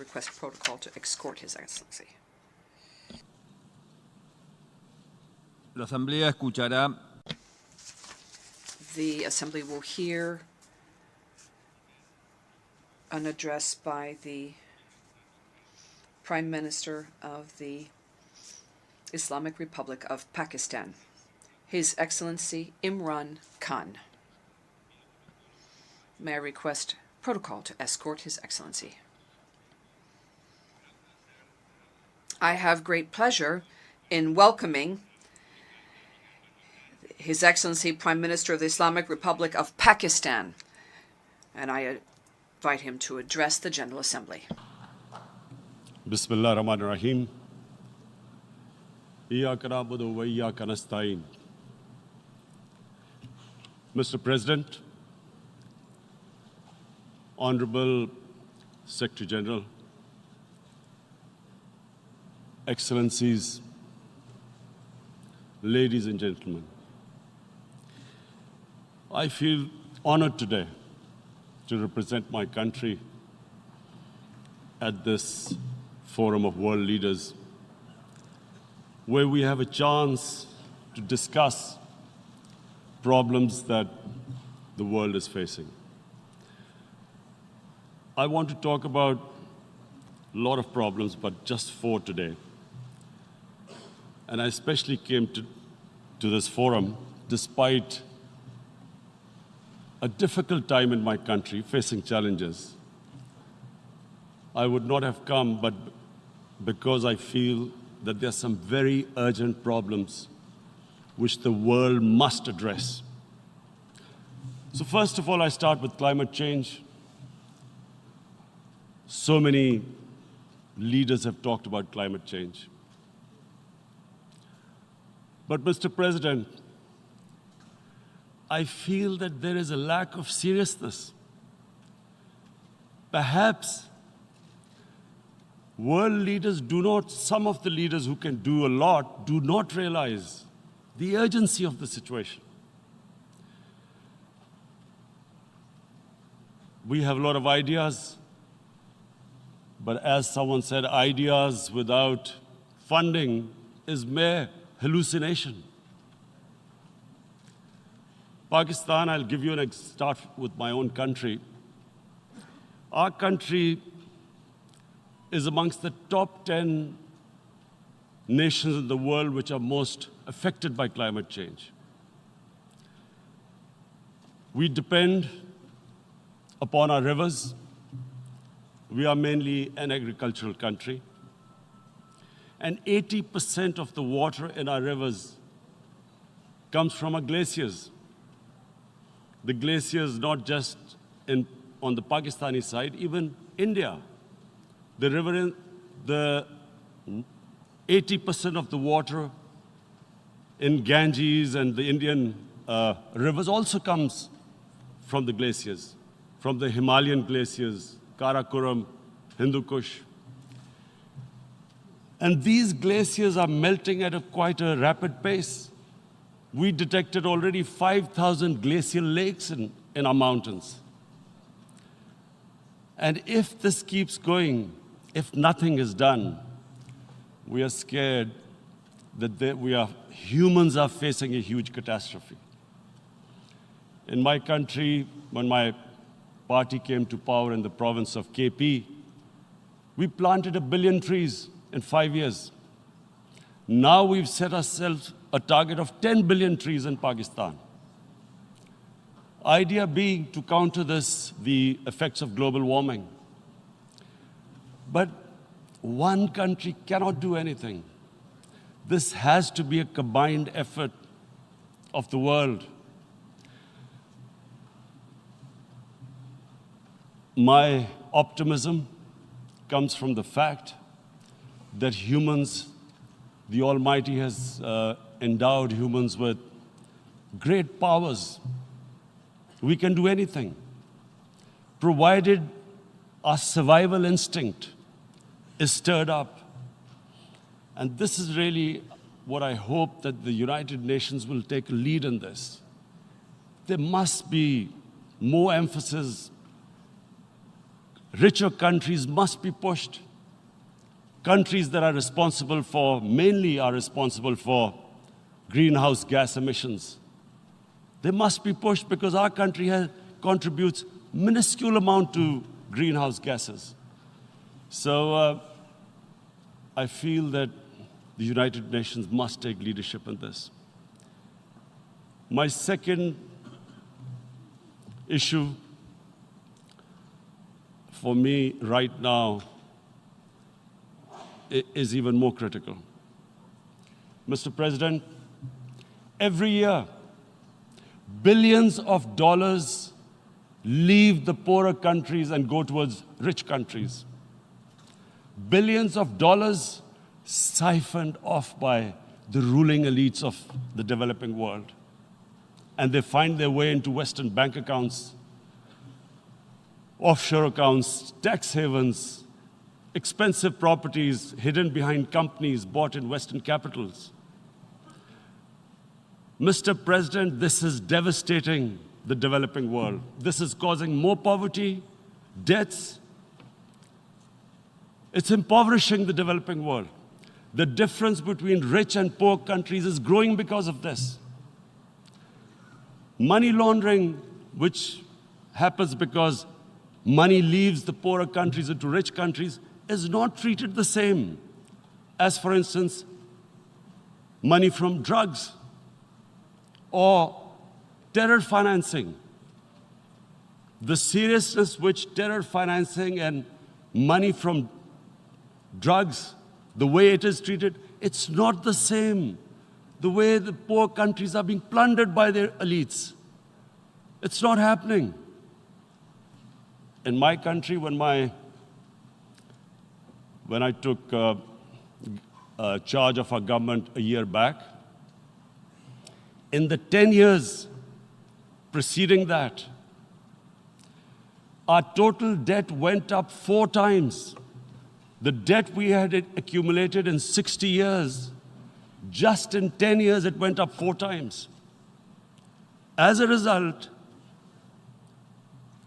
request protocol to escort His Excellency. La Asamblea escuchará The Assembly will hear an address by the Prime Minister of the Islamic Republic of Pakistan, His Excellency Imran Khan. May I request protocol to escort His Excellency. I have great pleasure in welcoming His Excellency Prime Minister of the Islamic Republic of Pakistan, and I invite him to address the General Assembly. Bismillah ar-Rahman ar-Rahim. Iyyaka na'budu wa iyyaka nasta'in. Mr. President, Honorable Secretary General, Excellencies, ladies and gentlemen, I feel honored today to represent my country at this forum of world leaders, where we have a chance to discuss problems that the world is facing. I want to talk about a lot of problems, but just 4 today. And I especially came to this forum despite a difficult time in my country, facing challenges. I would not have come, but because I feel that there are some very urgent problems which the world must address. So first of all, I start with climate change. So many leaders have talked about climate change. But Mr. President, I feel that there is a lack of seriousness. Perhaps world leaders some of the leaders who can do a lot, do not realize the urgency of the situation. We have a lot of ideas, but as someone said, ideas without funding is mere hallucination. Pakistan, I'll give you start with my own country. Our country is amongst the top 10 nations in the world which are most affected by climate change. We depend upon our rivers. We are mainly an agricultural country. And 80% of the water in our rivers comes from our glaciers. The glaciers, not just on the Pakistani side, even India. The 80% of the water in Ganges and the Indian rivers also comes from the glaciers, from the Himalayan glaciers, Karakoram, Hindu Kush. And these glaciers are melting at quite a rapid pace. We detected already 5,000 glacial lakes in our mountains. And if this keeps going, if nothing is done, we are scared that humans are facing a huge catastrophe. In my country, when my party came to power in the province of KP, we planted 1 billion trees in 5 years. Now we've set ourselves a target of 10 billion trees in Pakistan. Idea being to counter the effects of global warming. But one country cannot do anything. This has to be a combined effort of the world. My optimism comes from the fact that humans, the Almighty has endowed humans with great powers. We can do anything, provided our survival instinct is stirred up. And this is really what I hope that the United Nations will take a lead in this. There must be more emphasis richer countries must be pushed. Countries that are responsible for, mainly are responsible for greenhouse gas emissions. They must be pushed because our country contributes minuscule amount to greenhouse gases. So I feel that the United Nations must take leadership in this. My second issue for me right now is even more critical. Mr. President, every year, billions of dollars leave the poorer countries and go towards rich countries. Billions of dollars siphoned off by the ruling elites of the developing world. And they find their way into Western bank accounts, offshore accounts, tax havens, expensive properties hidden behind companies bought in Western capitals. Mr. President, this is devastating the developing world. This is causing more poverty, debts. It's impoverishing the developing world. The difference between rich and poor countries is growing because of this. Money laundering, which happens because money leaves the poorer countries into rich countries, is not treated the same as, for instance, money from drugs or terror financing. The seriousness which terror financing and money from drugs, the way it is treated, it's not the same. The way the poor countries are being plundered by their elites. It's not happening. In my country, when I took charge of our government a year back, in the 10 years preceding that, our total debt went up 4 times. The debt we had accumulated in 60 years, just in 10 years, it went up 4 times. As a result,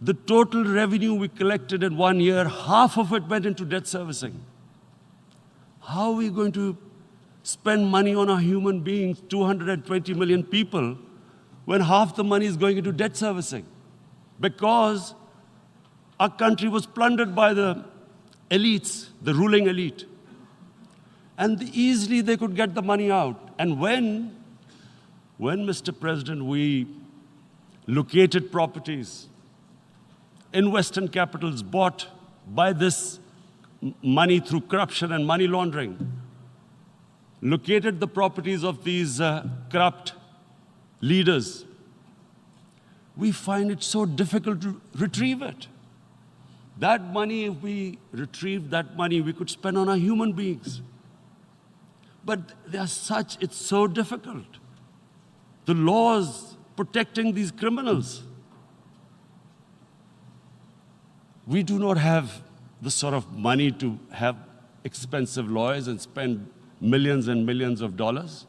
the total revenue we collected in 1 year, half of it went into debt servicing. How are we going to spend money on our human beings, 220 million people, when half the money is going into debt servicing? Because our country was plundered by the elites, the ruling elite. And easily they could get the money out. And when, Mr. President, we located properties in Western capitals bought by this money through corruption and money laundering, located the properties of these corrupt leaders, we find it so difficult to retrieve it. That money, if we retrieved that money, we could spend on our human beings. But it's so difficult. The laws protecting these criminals. We do not have the sort of money to have expensive lawyers and spend millions and millions of dollars.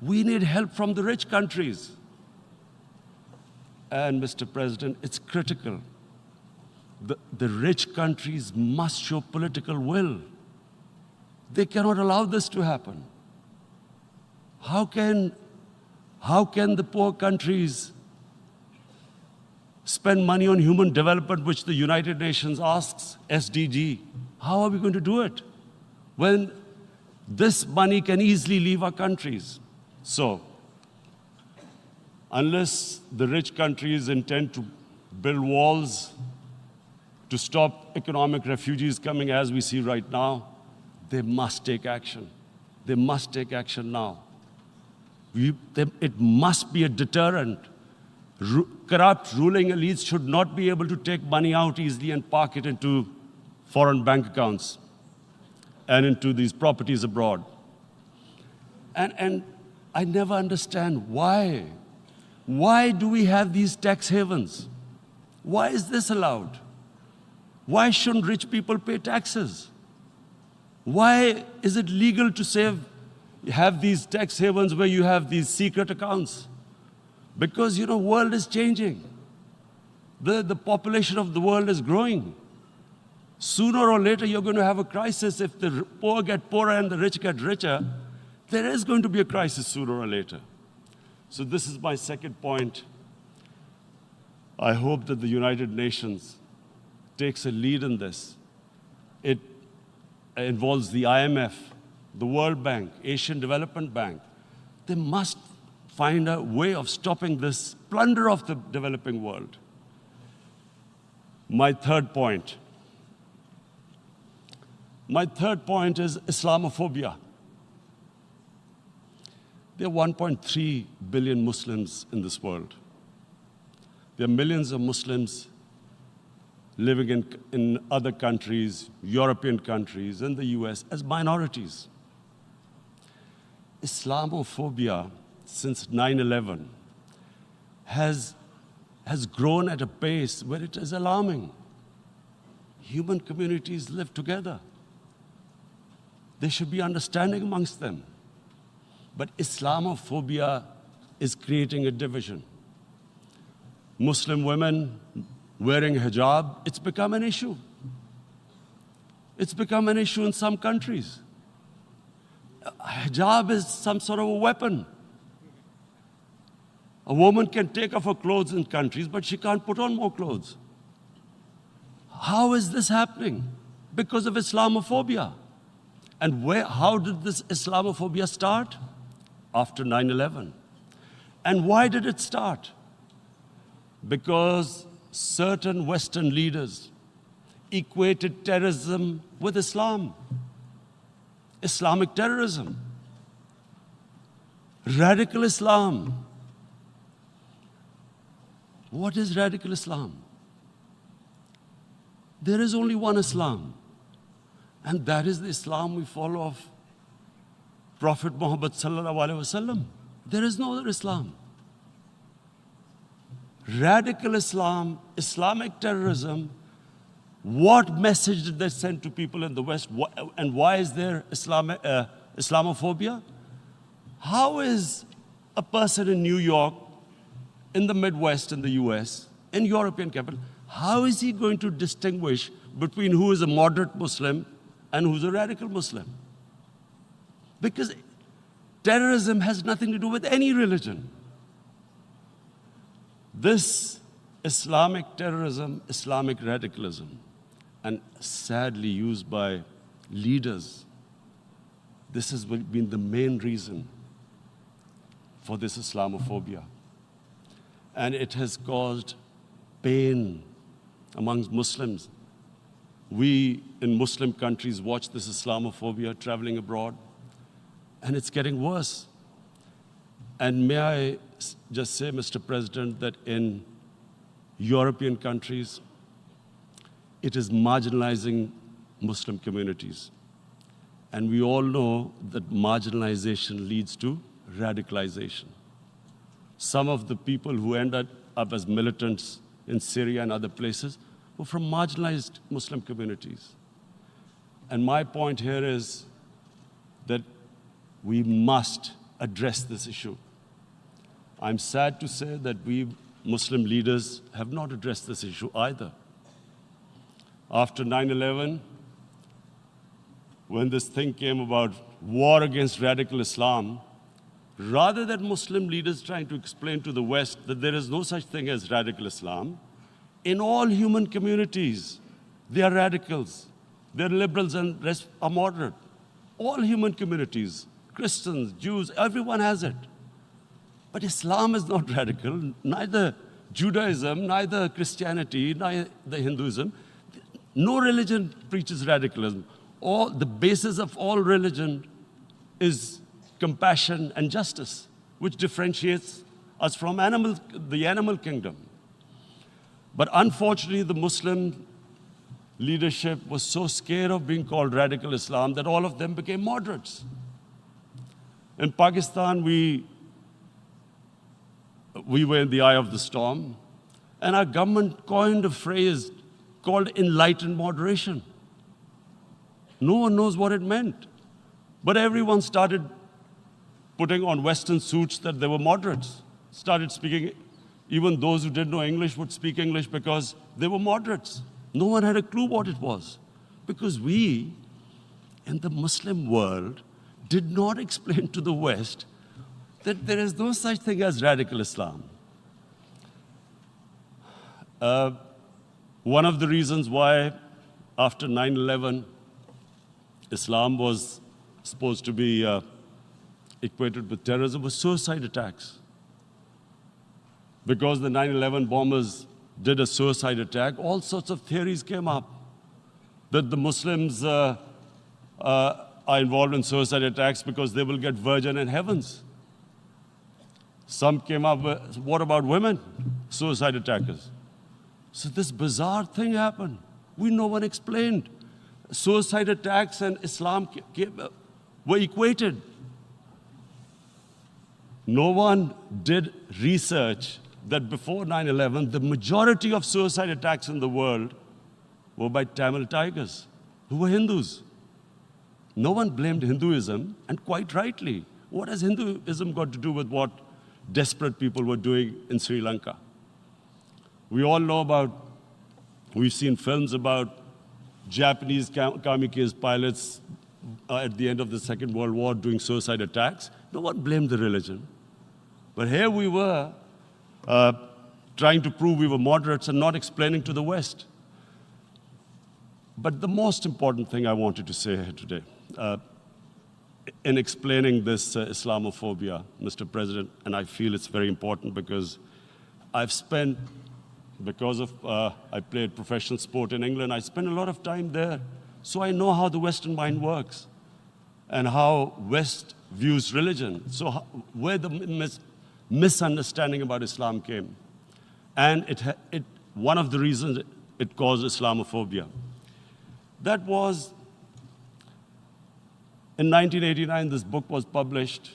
We need help from the rich countries. And Mr. President, it's critical. The rich countries must show political will. They cannot allow this to happen. How can the poor countries spend money on human development, which the United Nations asks, SDG? How are we going to do it when this money can easily leave our countries? So, unless the rich countries intend to build walls to stop economic refugees coming as we see right now, they must take action. They must take action now. It must be a deterrent. Corrupt ruling elites should not be able to take money out easily and park it into foreign bank accounts and into these properties abroad. And I never understand why. Why do we have these tax havens? Why is this allowed? Why shouldn't rich people pay taxes? Why is it legal to have these tax havens where you have these secret accounts? Because, world is changing. The population of the world is growing. Sooner or later, you're going to have a crisis. If the poor get poorer and the rich get richer, there is going to be a crisis sooner or later. So this is my second point. I hope that the United Nations takes a lead in this. It involves the IMF, the World Bank, Asian Development Bank. They must find a way of stopping this plunder of the developing world. My third point is Islamophobia. There are 1.3 billion Muslims in this world. There are millions of Muslims living in other countries, European countries, in the US, as minorities. Islamophobia, since 9/11, has grown at a pace where it is alarming. Human communities live together. There should be understanding amongst them. But Islamophobia is creating a division. Muslim women wearing hijab, it's become an issue. It's become an issue in some countries. Hijab is some sort of a weapon. A woman can take off her clothes in countries, but she can't put on more clothes. How is this happening? Because of Islamophobia. And how did this Islamophobia start? After 9/11. And why did it start? Because certain Western leaders equated terrorism with Islam. Islamic terrorism. Radical Islam. What is radical Islam? There is only one Islam, and that is the Islam we follow of Prophet Muhammad sallallahu alaihi wasallam. There is no other Islam. Radical Islam, Islamic terrorism, what message did they send to people in the West? And why is there Islamophobia? How is a person in New York, in the Midwest, in the US, in European capital, how is he going to distinguish between who is a moderate Muslim and who's a radical Muslim? Because terrorism has nothing to do with any religion. This Islamic terrorism, Islamic radicalism, and sadly used by leaders, this has been the main reason for this Islamophobia. And it has caused pain amongst Muslims. We in Muslim countries watch this Islamophobia traveling abroad, and it's getting worse. And may I just say, Mr. President, that in European countries, it is marginalizing Muslim communities. And we all know that marginalization leads to radicalization. Some of the people who ended up as militants in Syria and other places were from marginalized Muslim communities. And my point here is that we must address this issue. I'm sad to say that we Muslim leaders have not addressed this issue either. After 9/11, when this thing came about war against radical Islam, rather than Muslim leaders trying to explain to the West that there is no such thing as radical Islam, in all human communities, they are radicals. They're liberals and rest are moderate. All human communities, Christians, Jews, everyone has it. But Islam is not radical, neither Judaism, neither Christianity, neither Hinduism. No religion preaches radicalism. The basis of all religion is compassion and justice, which differentiates us from the animal kingdom. But unfortunately, the Muslim leadership was so scared of being called radical Islam that all of them became moderates. In Pakistan, we were in the eye of the storm, and our government coined a phrase called enlightened moderation. No one knows what it meant, but everyone started putting on Western suits that they were moderates, started speaking. Even those who didn't know English would speak English because they were moderates. No one had a clue what it was. Because we, in the Muslim world, did not explain to the West that there is no such thing as radical Islam. One of the reasons why, after 9/11, Islam was supposed to be equated with terrorism was suicide attacks. Because the 9/11 bombers did a suicide attack, all sorts of theories came up that the Muslims are involved in suicide attacks because they will get virgin in heavens. Some came up with, what about women, suicide attackers? So this bizarre thing happened. No one explained. Suicide attacks and Islam were equated. No one did research that before 9/11, the majority of suicide attacks in the world were by Tamil tigers, who were Hindus. No one blamed Hinduism, and quite rightly. What has Hinduism got to do with what desperate people were doing in Sri Lanka? We all know we've seen films about Japanese kamikaze pilots at the end of the Second World War doing suicide attacks. No one blamed the religion. But here we were trying to prove we were moderates and not explaining to the West. But the most important thing I wanted to say here today, in explaining this Islamophobia, Mr. President, and I feel it's very important because I've spent, because of I played professional sport in England, I spent a lot of time there, so I know how the Western mind works and how West views religion. So where the misunderstanding about Islam came. And one of the reasons it caused Islamophobia. That was, in 1989, this book was published,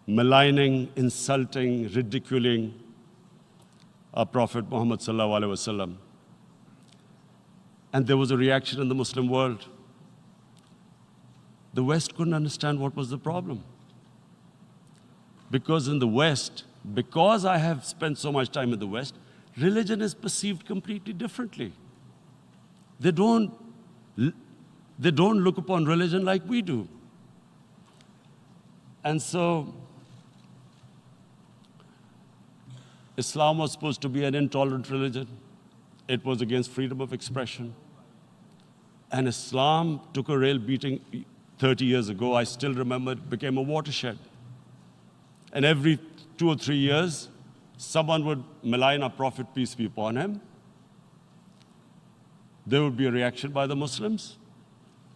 maligning, insulting, ridiculing our Prophet Muhammad sallallahu alaihi wasallam. And there was a reaction in the Muslim world. The West couldn't understand what was the problem. Because in the West, because I have spent so much time in the West, religion is perceived completely differently. They don't look upon religion like we do. And so, Islam was supposed to be an intolerant religion. It was against freedom of expression. And Islam took a real beating 30 years ago. I still remember it became a watershed. And every 2 or 3 years, someone would malign our Prophet, peace be upon him. There would be a reaction by the Muslims.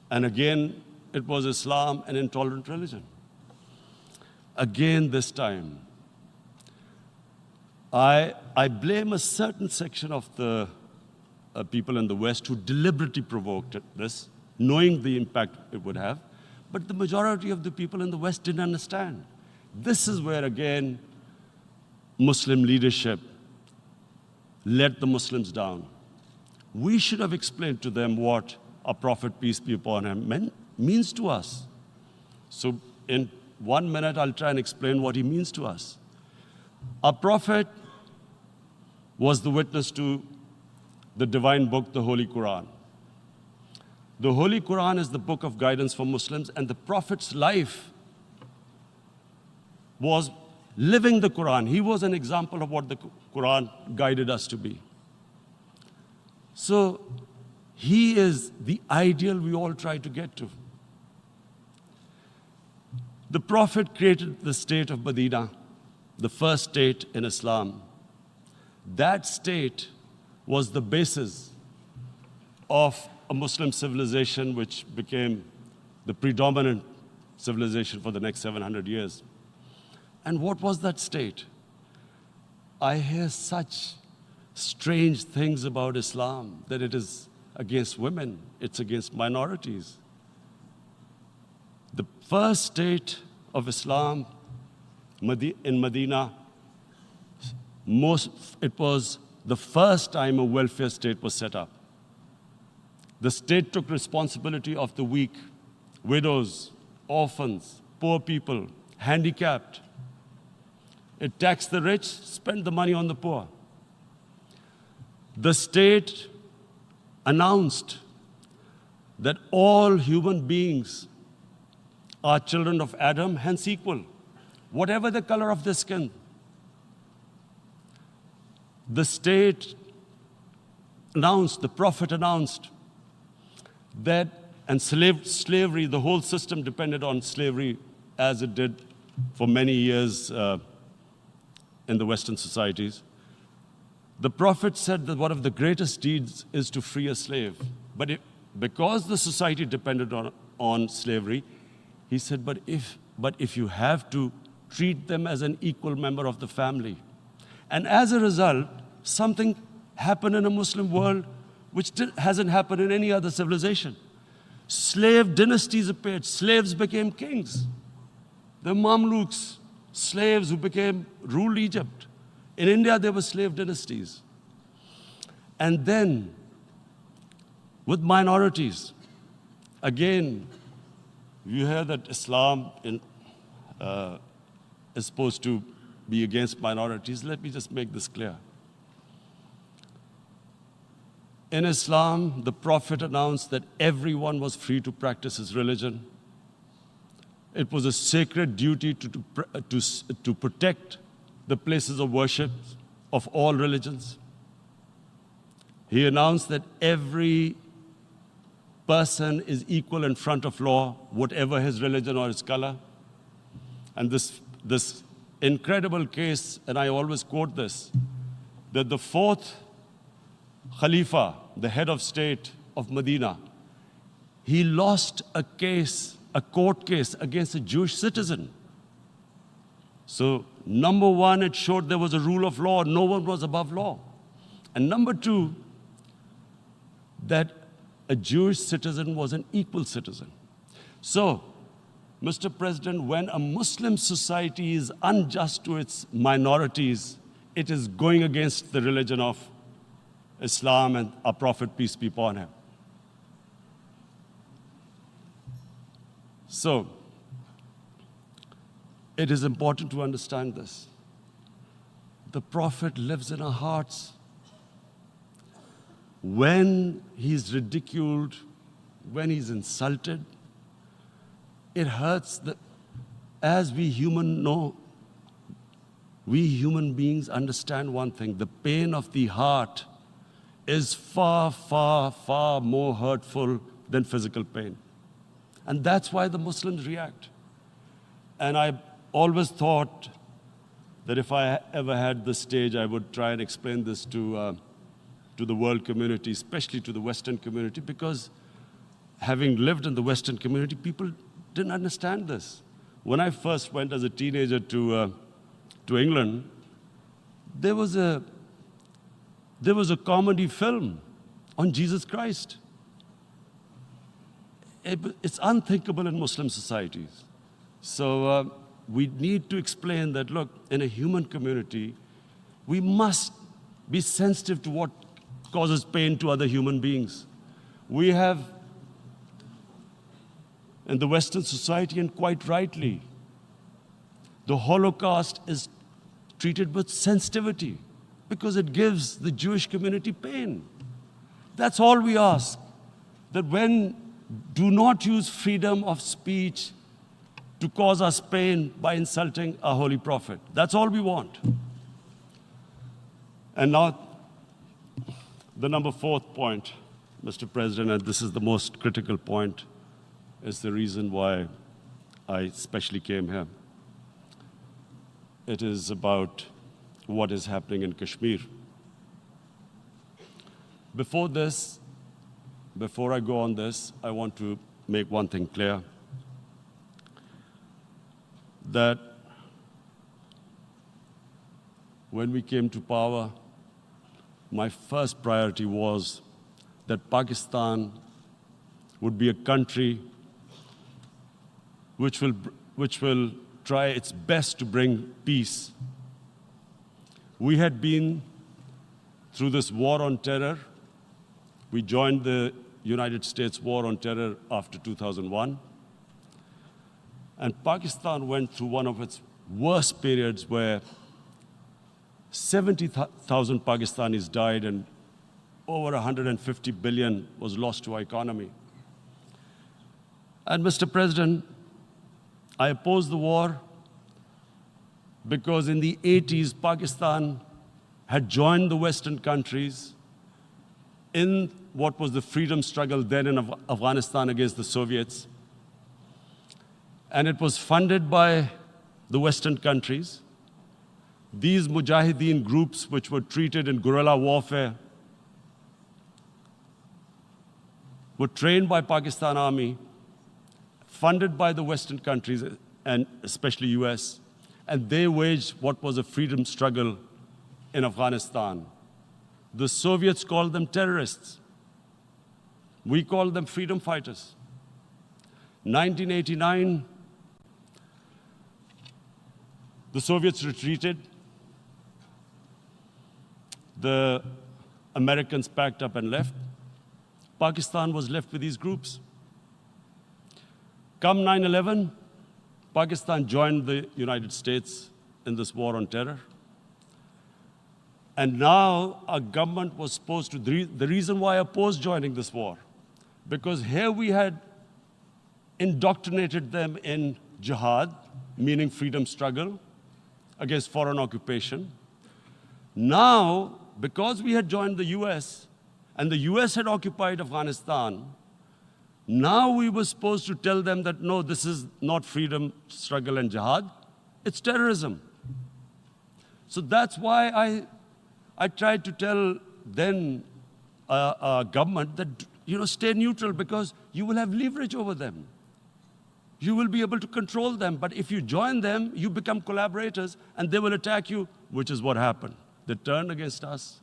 And again, it was Islam, an intolerant religion. Again, this time, I blame a certain section of the people in the West who deliberately provoked this, knowing the impact it would have. But the majority of the people in the West didn't understand. This is where, again, Muslim leadership let the Muslims down. We should have explained to them what our Prophet, peace be upon him, means to us. So in 1 minute, I'll try and explain what he means to us. Our Prophet was the witness to the divine book, the Holy Quran. The Holy Quran is the book of guidance for Muslims, and the Prophet's life was living the Quran. He was an example of what the Quran guided us to be. So he is the ideal we all try to get to. The Prophet created the state of Medina, the first state in Islam. That state was the basis of a Muslim civilization which became the predominant civilization for the next 700 years. And what was that state? I hear such strange things about Islam, that it is against women, it's against minorities. The first state of Islam in Medina, it was the first time a welfare state was set up. The state took responsibility of the weak, widows, orphans, poor people, handicapped. It taxed the rich, spent the money on the poor. The state announced that all human beings are children of Adam, hence equal, whatever the color of their skin. The state announced, the Prophet announced that, and slavery, the whole system depended on slavery as it did for many years in the Western societies. The Prophet said that one of the greatest deeds is to free a slave. But because the society depended on slavery, he said, but if you have to, treat them as an equal member of the family. And as a result, something happened in a Muslim world which hasn't happened in any other civilization. Slave dynasties appeared. Slaves became kings. The Mamluks, slaves who ruled Egypt. In India, there were slave dynasties. And then, with minorities, again, you hear that Islam is supposed to be against minorities. Let me just make this clear. In Islam, the Prophet announced that everyone was free to practice his religion. It was a sacred duty to protect the places of worship of all religions. He announced that every person is equal in front of law, whatever his religion or his color. And this incredible case, and I always quote this, that the fourth Khalifa, the head of state of Medina, he lost a court case against a Jewish citizen. So, number one, it showed there was a rule of law, no one was above law. And number two, that a Jewish citizen was an equal citizen. So, Mr. President, when a Muslim society is unjust to its minorities, it is going against the religion of Islam and our Prophet, peace be upon him. So, it is important to understand this. The Prophet lives in our hearts. When he's ridiculed, when he's insulted, it hurts. As we human beings understand one thing, the pain of the heart is far, far, far more hurtful than physical pain. And that's why the Muslims react. And I always thought that if I ever had the stage, I would try and explain this to the world community, especially to the Western community, because having lived in the Western community, people didn't understand this. When I first went as a teenager to England, there was a comedy film on Jesus Christ. It's unthinkable in Muslim societies. So we need to explain that, look, in a human community, we must be sensitive to what causes pain to other human beings. We have, in the Western society, and quite rightly, the Holocaust is treated with sensitivity because it gives the Jewish community pain. That's all we ask. That do not use freedom of speech to cause us pain by insulting our Holy Prophet. That's all we want. And now, the number fourth point, Mr. President, and this is the most critical point, is the reason why I especially came here. It is about what is happening in Kashmir. Before I go on this, I want to make one thing clear, that when we came to power, my first priority was that Pakistan would be a country which will try its best to bring peace. We had been through this war on terror. We joined the United States war on terror after 2001. And Pakistan went through one of its worst periods where 70,000 Pakistanis died and over 150 billion was lost to our economy. And Mr. President, I oppose the war because in the 80s, Pakistan had joined the Western countries in what was the freedom struggle then in Afghanistan against the Soviets. And it was funded by the Western countries. These Mujahideen groups, which were treated in guerrilla warfare, were trained by Pakistan Army, funded by the Western countries, and especially US, and they waged what was a freedom struggle in Afghanistan. The Soviets called them terrorists. We called them freedom fighters. 1989, the Soviets retreated. The Americans packed up and left. Pakistan was left with these groups. Come 9/11, Pakistan joined the United States in this war on terror. And now our government was supposed to, the reason why I opposed joining this war, because here we had indoctrinated them in jihad, meaning freedom struggle against foreign occupation. Now, because we had joined the US, and the US had occupied Afghanistan, now we were supposed to tell them that, no, this is not freedom struggle and jihad, it's terrorism. So that's why I tried to tell then government that, stay neutral because you will have leverage over them. You will be able to control them. But if you join them, you become collaborators and they will attack you, which is what happened. They turned against us.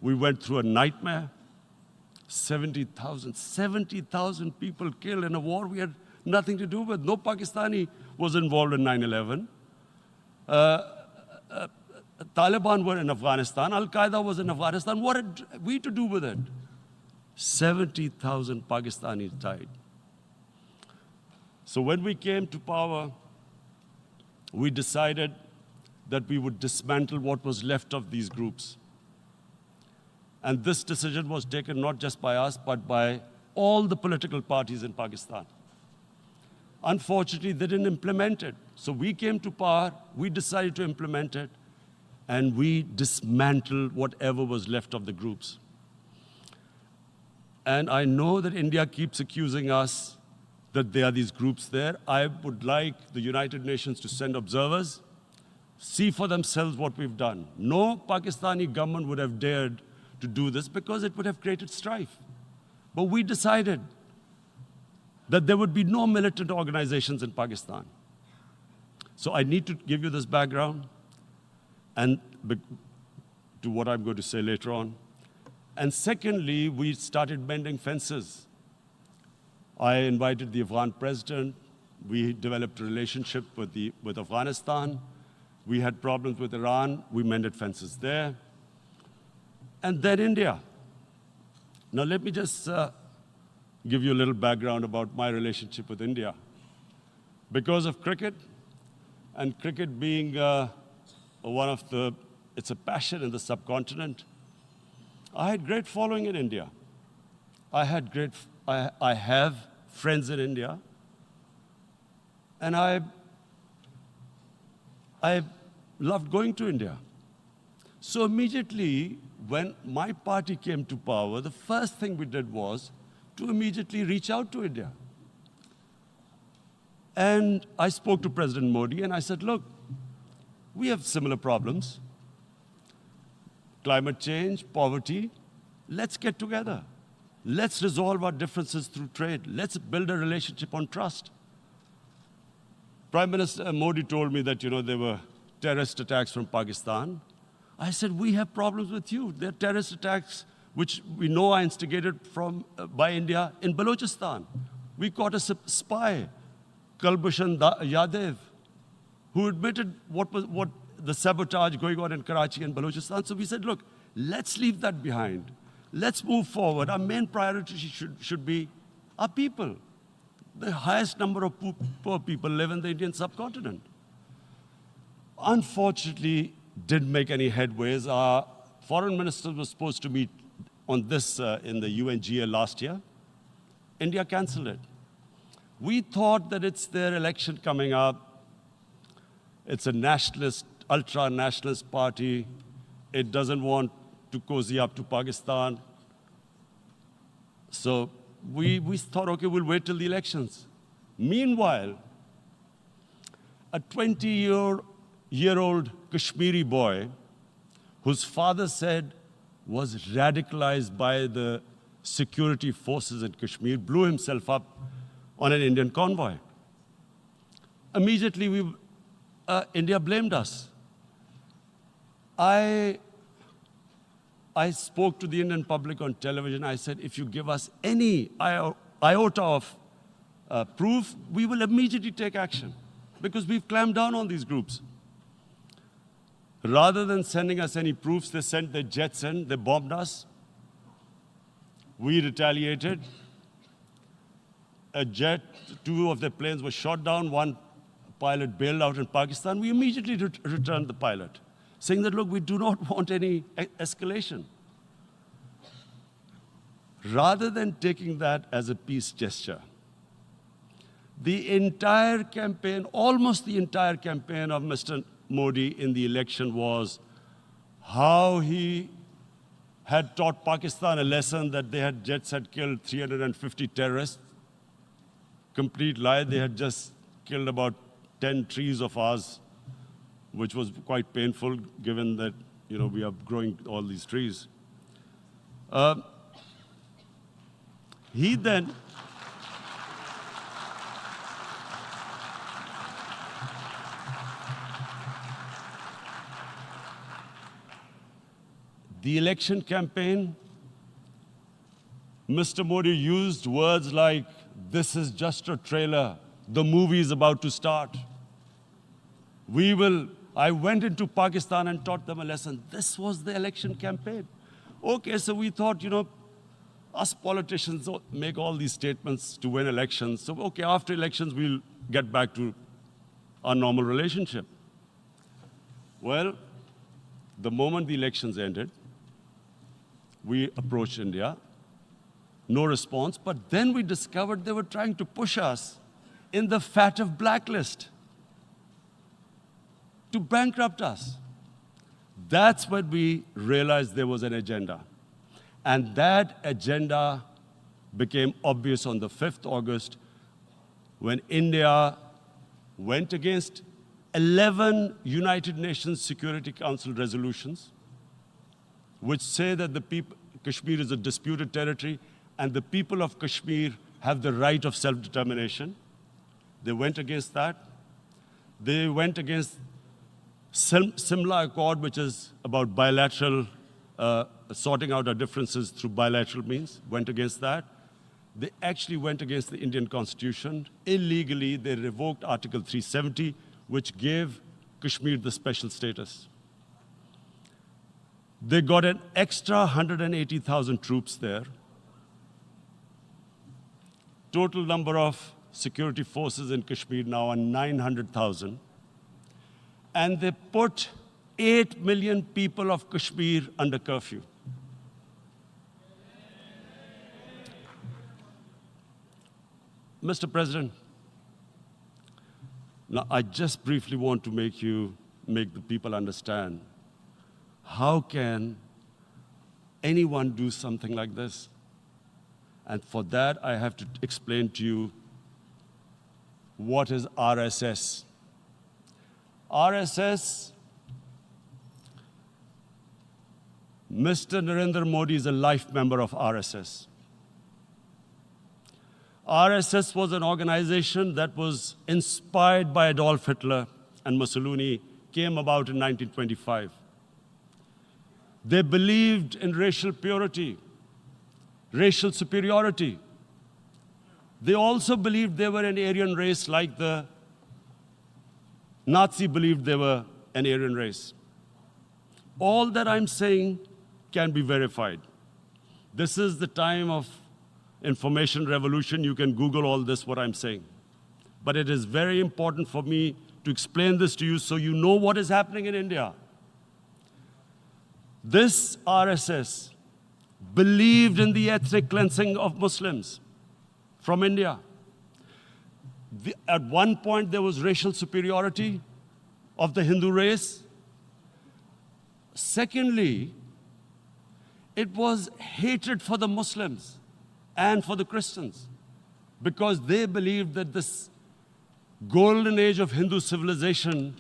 We went through a nightmare. 70,000 people killed in a war we had nothing to do with. No Pakistani was involved in 9/11. Taliban were in Afghanistan. Al-Qaeda was in Afghanistan. What had we to do with it? 70,000 Pakistanis died. So when we came to power, we decided that we would dismantle what was left of these groups. And this decision was taken not just by us, but by all the political parties in Pakistan. Unfortunately, they didn't implement it. So we came to power, we decided to implement it, and we dismantled whatever was left of the groups. And I know that India keeps accusing us that there are these groups there. I would like the United Nations to send observers, see for themselves what we've done. No Pakistani government would have dared to do this because it would have created strife. But we decided that there would be no militant organizations in Pakistan. So I need to give you this background and to what I'm going to say later on. And secondly, we started mending fences. I invited the Afghan president. We developed a relationship with Afghanistan. We had problems with Iran. We mended fences there. And then India. Now let me just give you a little background about my relationship with India. Because of cricket, and cricket being it's a passion in the subcontinent, I had great following in India. I have friends in India, and I loved going to India. So immediately, when my party came to power, the first thing we did was to immediately reach out to India. And I spoke to President Modi, and I said, look, we have similar problems. Climate change, poverty, let's get together. Let's resolve our differences through trade. Let's build a relationship on trust. Prime Minister Modi told me that, there were terrorist attacks from Pakistan. I said, we have problems with you. There are terrorist attacks which we know are instigated by India in Balochistan. We caught a spy, Kulbhushan Yadav, who admitted what the sabotage going on in Karachi and Balochistan. So we said, look, let's leave that behind. Let's move forward. Our main priority should be our people. The highest number of poor people live in the Indian subcontinent. Unfortunately, didn't make any headways. Our foreign minister was supposed to meet on this in the UNGA last year. India canceled it. We thought that it's their election coming up. It's a nationalist, ultra-nationalist party. It doesn't want to cozy up to Pakistan. So we thought, okay, we'll wait till the elections. Meanwhile, a 20-year-old Kashmiri boy, whose father said was radicalized by the security forces in Kashmir, blew himself up on an Indian convoy. Immediately, India blamed us. I spoke to the Indian public on television. I said, if you give us any iota of proof, we will immediately take action, because we've clamped down on these groups. Rather than sending us any proofs, they sent their jets in, they bombed us. We retaliated. A jet, 2 of their planes were shot down, 1 pilot bailed out in Pakistan. We immediately returned the pilot, saying that, look, we do not want any escalation. Rather than taking that as a peace gesture, the entire campaign, almost the entire campaign of Mr. Modi in the election was how he had taught Pakistan a lesson that jets had killed 350 terrorists. Complete lie. They had just killed about 10 trees of ours, which was quite painful given that, we are growing all these trees. He then the election campaign, Mr. Modi used words like, this is just a trailer, the movie is about to start. I went into Pakistan and taught them a lesson. This was the election campaign. Okay, so we thought, us politicians make all these statements to win elections. So, okay, after elections, we'll get back to our normal relationship. Well, the moment the elections ended, we approached India, no response, but then we discovered they were trying to push us in the FATF blacklist to bankrupt us. That's when we realized there was an agenda. And that agenda became obvious on the 5th August when India went against 11 United Nations Security Council resolutions, which say that Kashmir is a disputed territory and the people of Kashmir have the right of self-determination. They went against that. They went against Simla Accord, which is about bilateral, sorting out our differences through bilateral means, went against that. They actually went against the Indian Constitution. Illegally, they revoked Article 370, which gave Kashmir the special status. They got an extra 180,000 troops there. Total number of security forces in Kashmir now are 900,000. And they put 8 million people of Kashmir under curfew. Mr. President, now I just briefly want to make the people understand, how can anyone do something like this? And for that, I have to explain to you what is RSS. RSS, Mr. Narendra Modi is a life member of RSS. RSS was an organization that was inspired by Adolf Hitler and Mussolini, came about in 1925. They believed in racial purity, racial superiority. They also believed they were an Aryan race like the Nazi believed they were an Aryan race. All that I'm saying can be verified. This is the time of information revolution. You can Google all this, what I'm saying. But it is very important for me to explain this to you so you know what is happening in India. This RSS believed in the ethnic cleansing of Muslims from India. At one point, there was racial superiority of the Hindu race. Secondly, it was hatred for the Muslims and for the Christians, because they believed that this golden age of Hindu civilization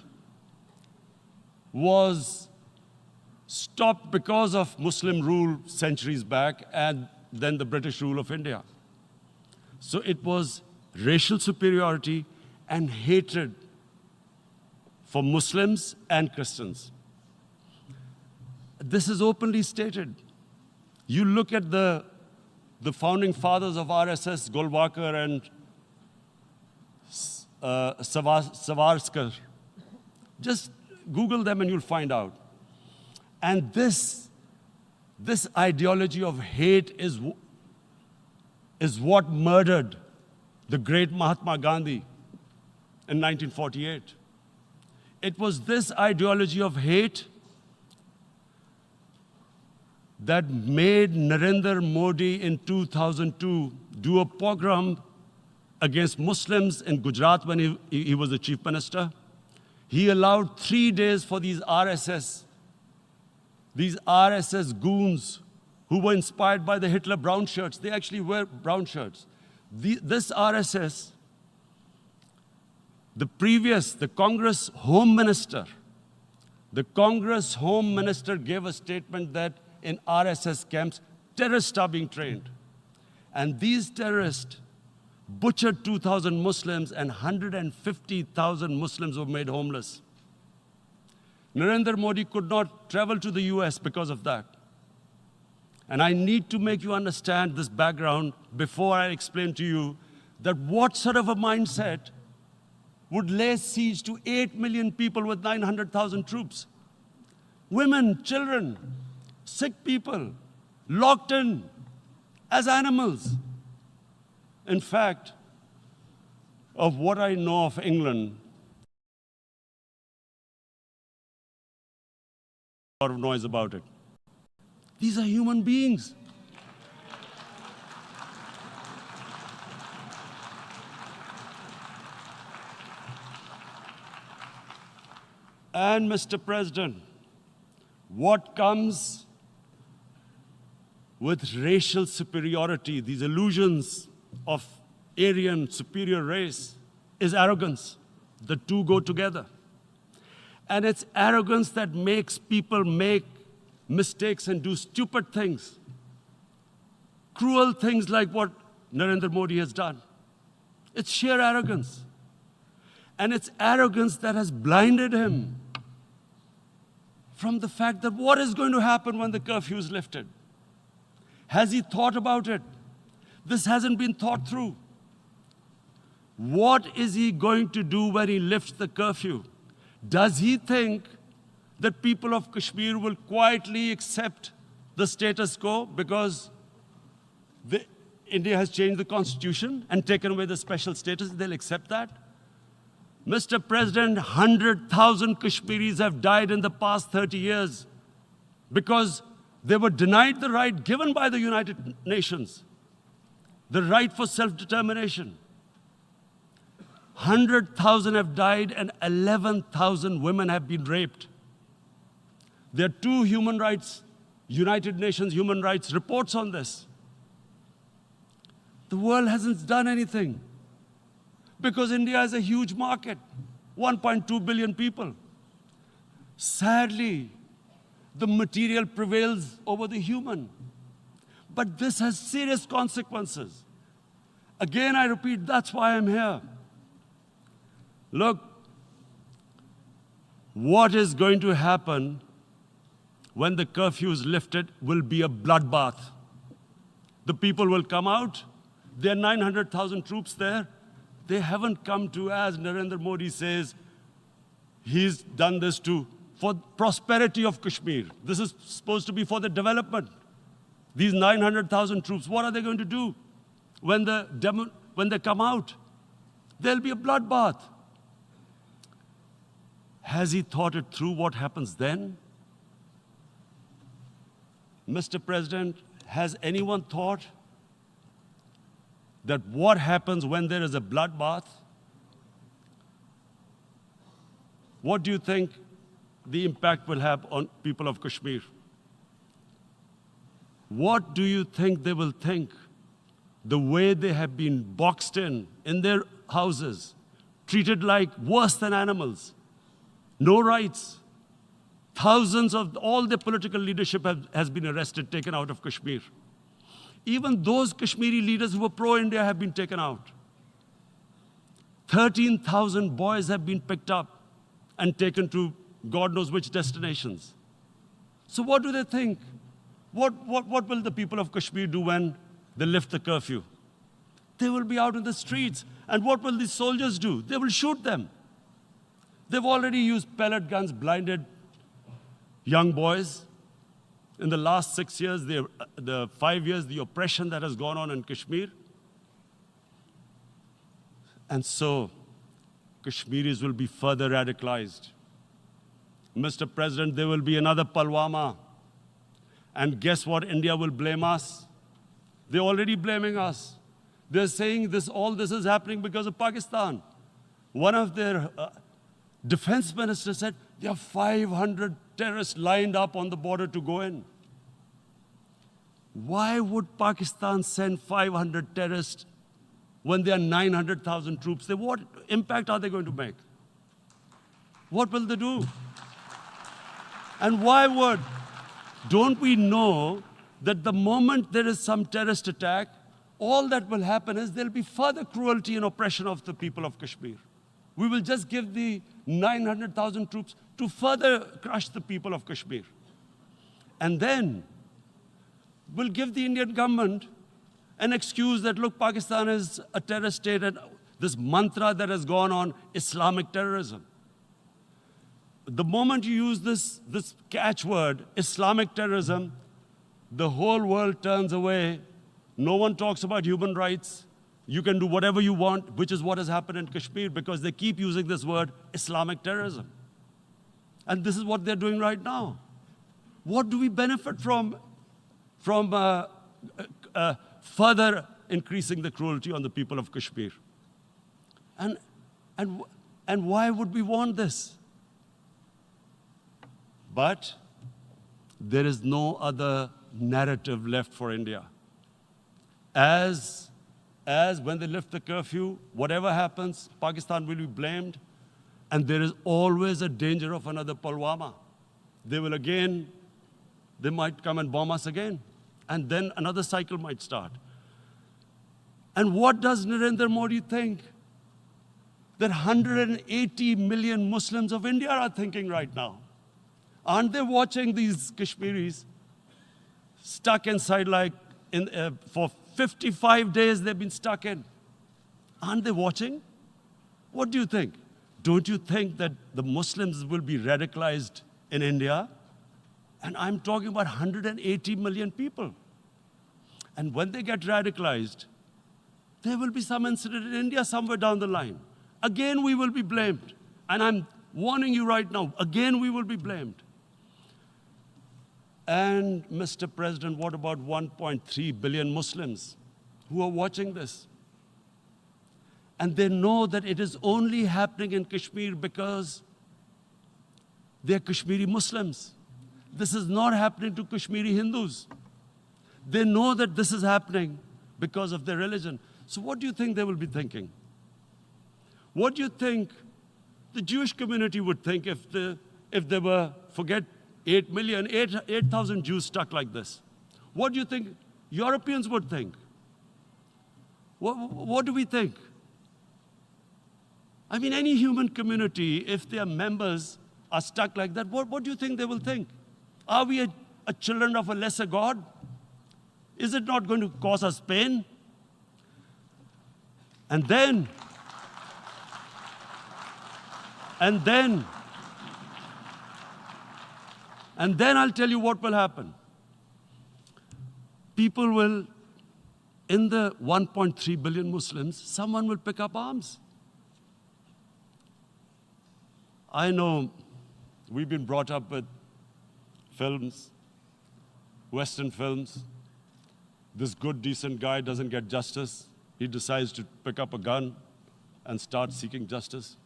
was stopped because of Muslim rule centuries back and then the British rule of India. So it was racial superiority and hatred for Muslims and Christians. This is openly stated. You look at the founding fathers of RSS, Golwalkar and Savarkar. Just Google them and you'll find out. And this ideology of hate is what murdered the great Mahatma Gandhi in 1948. It was this ideology of hate that made Narendra Modi in 2002 do a pogrom against Muslims in Gujarat when he was the chief minister. He allowed 3 days for these RSS goons who were inspired by the Hitler brown shirts. They actually wear brown shirts. This RSS, the Congress Home Minister gave a statement that in RSS camps, terrorists are being trained. And these terrorists butchered 2,000 Muslims and 150,000 Muslims were made homeless. Narendra Modi could not travel to the US because of that. And I need to make you understand this background before I explain to you that what sort of a mindset would lay siege to 8 million people with 900,000 troops. Women, children, sick people, locked in as animals. In fact, of what I know of England, a lot of noise about it. These are human beings. And Mr. President, what comes with racial superiority, these illusions of Aryan superior race, is arrogance. The two go together. And it's arrogance that makes people make mistakes and do stupid things. Cruel things like what Narendra Modi has done. It's sheer arrogance. And it's arrogance that has blinded him from the fact that what is going to happen when the curfew is lifted? Has he thought about it? This hasn't been thought through. What is he going to do when he lifts the curfew? Does he think that people of Kashmir will quietly accept the status quo because India has changed the constitution and taken away the special status? They'll accept that? Mr. President, 100,000 Kashmiris have died in the past 30 years because they were denied the right given by the United Nations, the right for self-determination. 100,000 have died and 11,000 women have been raped. There are 2 United Nations human rights reports on this. The world hasn't done anything because India is a huge market, 1.2 billion people. Sadly, the material prevails over the human. But this has serious consequences. Again, I repeat, that's why I'm here. Look, what is going to happen when the curfew is lifted will be a bloodbath. The people will come out. There are 900,000 troops there. They haven't come to, as Narendra Modi says, he's done this for prosperity of Kashmir. This is supposed to be for the development. These 900,000 troops, what are they going to do when they come out? There'll be a bloodbath. Has he thought it through what happens then? Mr. President, has anyone thought that what happens when there is a bloodbath? What do you think the impact will have on people of Kashmir? What do you think they will think? The way they have been boxed in their houses, treated like worse than animals, no rights. Thousands of all the political leadership has been arrested, taken out of Kashmir. Even those Kashmiri leaders who were pro-India have been taken out. 13,000 boys have been picked up and taken to God knows which destinations. So what do they think? What will the people of Kashmir do when they lift the curfew? They will be out in the streets. And what will these soldiers do? They will shoot them. They've already used pellet guns, blinded young boys. In the last 6 years, the 5 years, the oppression that has gone on in Kashmir. And so, Kashmiris will be further radicalized. Mr. President, there will be another Pulwama. And guess what? India will blame us. They're already blaming us. They're saying all this is happening because of Pakistan. One of their defense ministers said, there are 500 terrorists lined up on the border to go in. Why would Pakistan send 500 terrorists when there are 900,000 troops? What impact are they going to make? What will they do? And why would? Don't we know that the moment there is some terrorist attack, all that will happen is there'll be further cruelty and oppression of the people of Kashmir. We will just give the 900,000 troops to further crush the people of Kashmir. And then we'll give the Indian government an excuse that, look, Pakistan is a terrorist state, and this mantra that has gone on, Islamic terrorism. The moment you use this catchword, Islamic terrorism, the whole world turns away. No one talks about human rights. You can do whatever you want, which is what has happened in Kashmir, because they keep using this word, Islamic terrorism. And this is what they're doing right now. What do we benefit from further increasing the cruelty on the people of Kashmir? And why would we want this? But there is no other narrative left for India. As when they lift the curfew, whatever happens, Pakistan will be blamed, and there is always a danger of another Pulwama. They might come and bomb us again, and then another cycle might start. And what does Narendra Modi think that 180 million Muslims of India are thinking right now? Aren't they watching these Kashmiris stuck inside for 55 days they've been stuck in? Aren't they watching? What do you think? Don't you think that the Muslims will be radicalized in India? And I'm talking about 180 million people. And when they get radicalized, there will be some incident in India somewhere down the line. Again, we will be blamed. And I'm warning you right now, again, we will be blamed. And Mr. President, what about 1.3 billion Muslims who are watching this? And they know that it is only happening in Kashmir because they're Kashmiri Muslims. This is not happening to Kashmiri Hindus. They know that this is happening because of their religion. So what do you think they will be thinking? What do you think the Jewish community would think if they were, forget 8,000 Jews stuck like this? What do you think Europeans would think? What do we think? I mean, any human community, if their members are stuck like that, what do you think they will think? Are we a children of a lesser God? Is it not going to cause us pain? And then I'll tell you what will happen. People will, in the 1.3 billion Muslims, someone will pick up arms. I know we've been brought up with films, Western films, This good, decent guy doesn't get justice. He decides to pick up a gun and start seeking justice.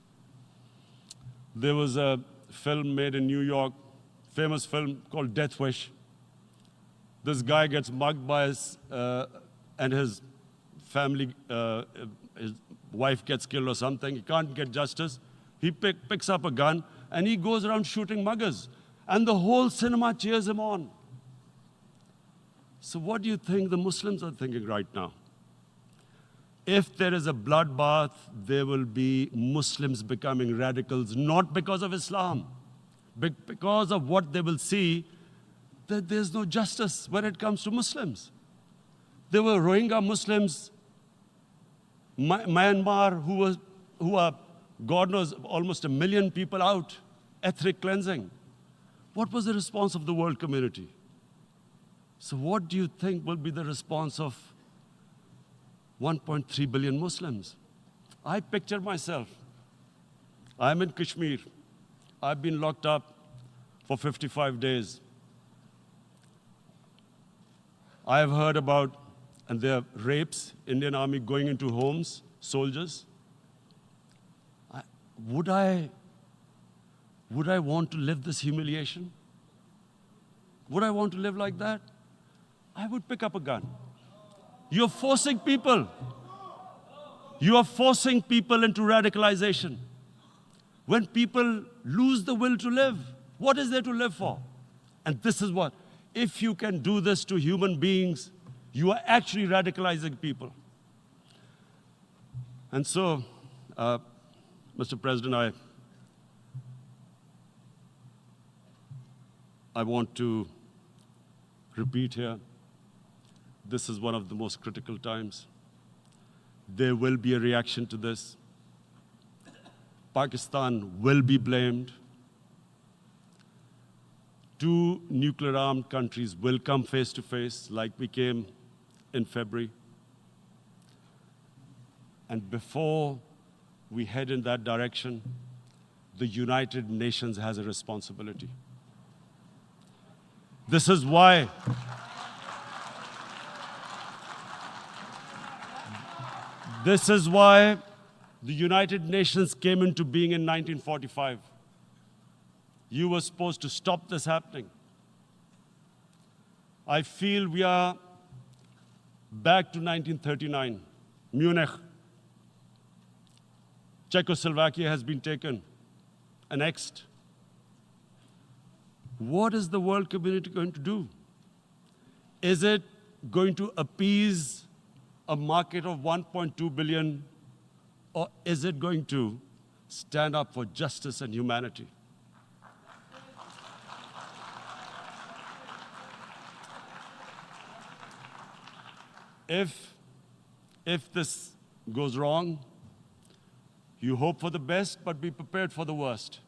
There was a film made in New York, famous film called Death Wish. This guy gets mugged by and his family, his wife gets killed or something. He can't get justice. He picks up a gun and he goes around shooting muggers. And the whole cinema cheers him on. So what do you think the Muslims are thinking right now? If there is a bloodbath, there will be Muslims becoming radicals, not because of Islam, but because of what they will see, that there's no justice when it comes to Muslims. There were Rohingya Muslims, Myanmar, who are, God knows, almost 1 million people out, ethnic cleansing. What was the response of the world community? So what do you think will be the response of 1.3 billion Muslims? I picture myself. I'm in Kashmir. I've been locked up for 55 days. I have heard about, and there are rapes, Indian Army going into homes, soldiers. Would I want to live this humiliation? Would I want to live like that? I would pick up a gun. You're forcing people. You are forcing people into radicalization. When people lose the will to live, what is there to live for? And this is what, if you can do this to human beings, you are actually radicalizing people. And so, Mr. President, I want to repeat here, this is one of the most critical times. There will be a reaction to this. Pakistan will be blamed. 2 nuclear-armed countries will come face to face like we came in February. And before we head in that direction, the United Nations has a responsibility. This is why the United Nations came into being in 1945. You were supposed to stop this happening. I feel we are back to 1939, Munich. Czechoslovakia has been taken, annexed. What is the world community going to do? Is it going to appease a market of 1.2 billion, or is it going to stand up for justice and humanity? If this goes wrong, you hope for the best, but be prepared for the worst.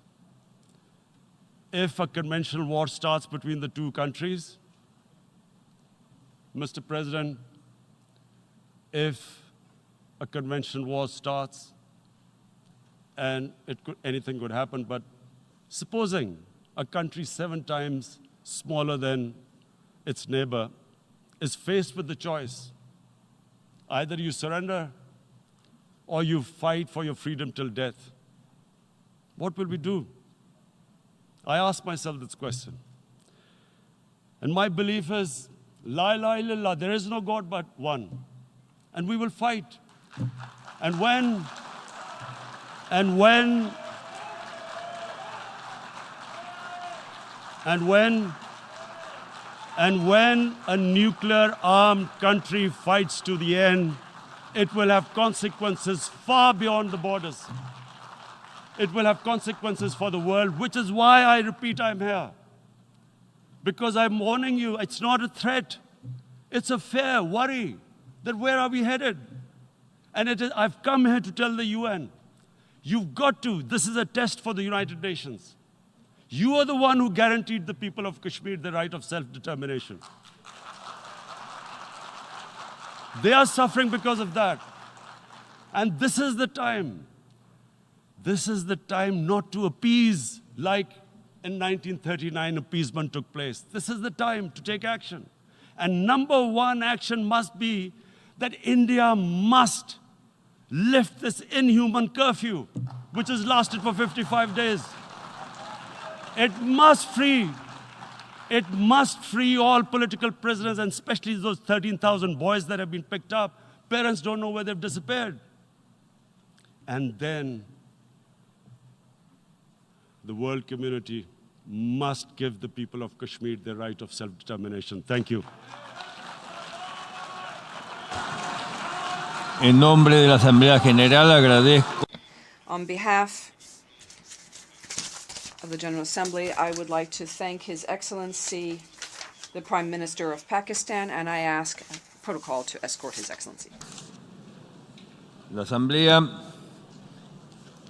If a conventional war starts between the 2 countries, Mr. President, if a conventional war starts, and anything could happen, but supposing a country 7 times smaller than its neighbor is faced with the choice, either you surrender or you fight for your freedom till death, what will we do? I ask myself this question. And my belief is, La ilaha illallah, there is no God but one. And we will fight. And when a nuclear-armed country fights to the end, it will have consequences far beyond the borders. It will have consequences for the world, which is why I repeat I'm here. Because I'm warning you, it's not a threat. It's a fair worry that where are we headed? And I've come here to tell the UN, you've got to, this is a test for the United Nations. You are the one who guaranteed the people of Kashmir the right of self-determination. They are suffering because of that. And this is the time. This is the time not to appease like in 1939 appeasement took place. This is the time to take action. And number one action must be that India must lift this inhuman curfew, which has lasted for 55 days. It must free all political prisoners, and especially those 13,000 boys that have been picked up. Parents don't know where they've disappeared. And then the world community must give the people of Kashmir the right of self-determination. Thank you. En nombre de la Asamblea General agradezco. On behalf of the General Assembly, I would like to thank His Excellency, the Prime Minister of Pakistan, and I ask protocol to escort His Excellency. La Asamblea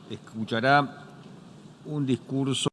escuchará un discurso